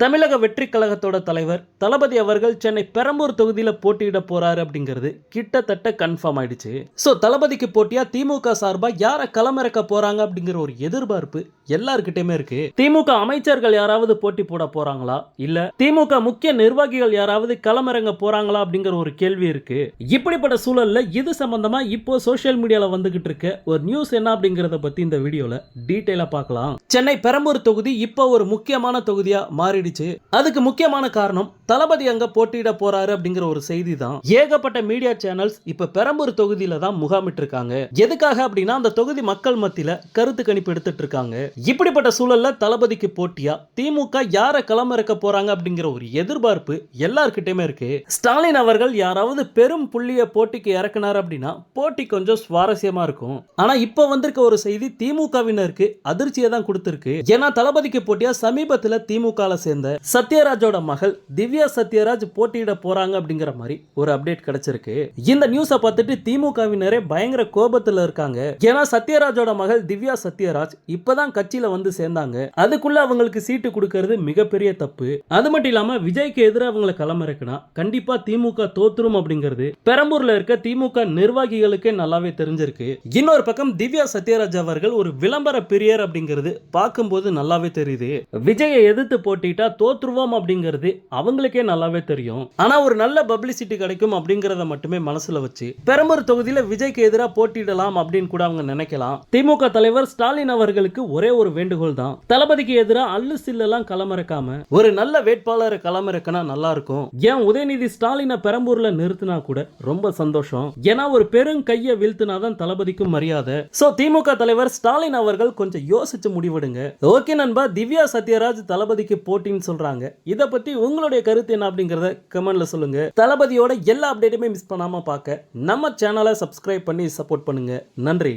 தமிழக வெற்றி கழகத்தோட தலைவர் தளபதி அவர்கள் சென்னை பெரம்பூர் தொகுதியில போட்டியிட போறாரு அப்படிங்கிறது கிட்டத்தட்ட கன்ஃபார்ம் ஆயிடுச்சு. சோ தளபதிக்கு போட்டியா திமுக சார்பா யார களமிறக்க போறாங்க அப்படிங்கிற ஒரு எதிர்பார்ப்பு எல்லார்கிட்டயுமே இருக்கு. திமுக அமைச்சர்கள் யாராவது போட்டி போட போறாங்களா, இல்ல திமுக முக்கிய நிர்வாகிகள் யாராவது களமிறங்க போறாங்களா அப்படிங்கிற ஒரு கேள்வி இருக்கு. இப்படிப்பட்ட சூழல்ல இது சம்பந்தமா இப்போ சோசியல் மீடியால வந்துகிட்டு இருக்க ஒரு நியூஸ் என்ன அப்படிங்கறத பத்தி இந்த வீடியோல டீடைலா பார்க்கலாம். சென்னை பெரம்பூர் தொகுதி இப்போ ஒரு முக்கியமான தொகுதியா மாறிடுச்சு. அதுக்கு முக்கியமான காரணம் தளபதி அங்க போட்டியிட போறாரு அப்படிங்கிற ஒரு செய்தி தான். ஏகப்பட்ட மீடியா சேனல்ஸ் இப்ப பெரம்பூர் தொகுதியில தான் முகாமிட்டு இருக்காங்க. எதுக்காக அப்படின்னா அந்த தொகுதி மக்கள் மத்தியில கருத்து கணிப்பு எடுத்துட்டு இருக்காங்க. இப்படிப்பட்ட சூழல்ல தளபதிக்கு போட்டியா திமுக யார களமிறக்க போறாங்க அப்படிங்கிற ஒரு எதிர்பார்ப்பு எல்லார்கிட்டயுமே இருக்கு. ஸ்டாலின் அவர்கள் யாராவது பெரும் புள்ளிய போட்டிக்கு இறக்குனார் அப்படின்னா போட்டி கொஞ்சம் சுவாரஸ்யமா இருக்கும். ஆனா இப்ப வந்திருக்க ஒரு செய்தி திமுகவினருக்கு அதிர்ச்சியை தான் கொடுத்திருக்கு. ஏன்னா தளபதிக்கு போட்டியா சமீபத்தில் திமுக சேர்ந்த சத்யராஜோட மகள் திவ்யா சத்யராஜ் போட்டியிட போறாங்க அப்படிங்கிற மாதிரி ஒரு அப்டேட் கிடைச்சிருக்கு. இந்த நியூஸை பார்த்துட்டு திமுகவினரே பயங்கர கோபத்துல இருக்காங்க. ஏன்னா சத்யராஜோட மகள் திவ்யா சத்யராஜ் இப்பதான் கட்சியில வந்து சேர்ந்தாங்க. அதுக்குள்ள அவங்களுக்கு சீட்டு கொடுக்கிறது மிகப்பெரிய தப்பு. அது மட்டும் இல்லாம விஜய்க்கு எதிராக அவங்களை களமிறக்குனா கண்டிப்பா திமுக தோத்துரும் அப்படிங்கிறது பெரம்பூர்ல இருக்க திமுக நிர்வாகிகளுக்கே நல்லாவே தெரிஞ்சிருக்கு. இன்னொரு பக்கம் திவ்யா சத்யராஜ் அவர்கள் ஒரு விளம்பர பிரியர் அப்படிங்கிறது பார்க்கும்போது நல்லாவே தெரியுது. விஜயை எதிர்த்து போட்டிட்டா தோத்துருவோம் அப்படிங்கிறது அவங்களுக்கே நல்லாவே தெரியும். ஆனா ஒரு நல்ல பப்ளிசிட்டி கிடைக்கும் அப்படிங்கறத மட்டுமே மனசுல வச்சு பெரம்பூர் தொகுதியில விஜய்க்கு எதிராக போட்டியிடலாம் அப்படின்னு கூட அவங்க நினைக்கலாம். திமுக தலைவர் ஸ்டாலின் அவர்களுக்கு ஒரே ஒரு வேண்டுகோள் தான், தளபதிக்கு எதிராக அல்லு சில்லெல்லாம் களமிறக்காம ஒரு நல்ல வேட்பாளரை களமிறக்கினா நல்லா இருக்கும். ஏன் உதயநிதி ஸ்டாலினை பெரம்பூர்ல நிறுத்தினா கூட ரொம்ப சந்தோஷம். ஏன்னா ஒரு பெரும் கையை வீழ்த்தினாதான் தளபதிக்கும் மரியாதை. சோ திமுக தலைவர் ஸ்டாலின் அவர்கள் கொஞ்சம் யோசிச்சு முடிவெடுங்க. ஓகே நண்பா, திவ்யா சத்யராஜ் தளபதிக்கு போட்டின்னு சொல்றாங்க. இத பத்தி உங்களுடைய கருத்து என்ன அப்படிங்கறத கமெண்ட்ல சொல்லுங்க. தளபதியோட எல்லா அப்டேட்டுமே மிஸ் பண்ணாம பார்க்க நம்ம சேனலை சப்ஸ்கிரைப் பண்ணி சப்போர்ட் பண்ணுங்க. நன்றி.